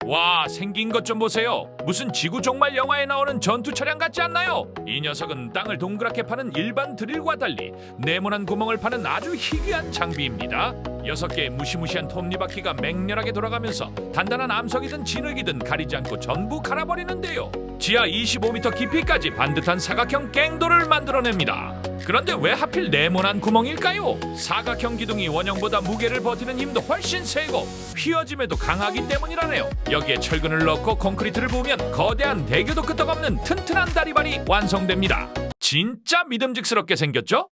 와, 생긴 것 좀 보세요. 무슨 지구 종말 영화에 나오는 전투 차량 같지 않나요? 이 녀석은 땅을 동그랗게 파는 일반 드릴과 달리 네모난 구멍을 파는 아주 희귀한 장비입니다. 6개의 무시무시한 톱니바퀴가 맹렬하게 돌아가면서 단단한 암석이든 진흙이든 가리지 않고 전부 갈아버리는데요. 지하 25m 깊이까지 반듯한 사각형 갱도를 만들어냅니다. 그런데 왜 하필 네모난 구멍일까요? 사각형 기둥이 원형보다 무게를 버티는 힘도 훨씬 세고 휘어짐에도 강하기 때문이라네요. 여기에 철근을 넣고 콘크리트를 부으면 거대한 대교도 끄떡없는 튼튼한 다리발이 완성됩니다. 진짜 믿음직스럽게 생겼죠?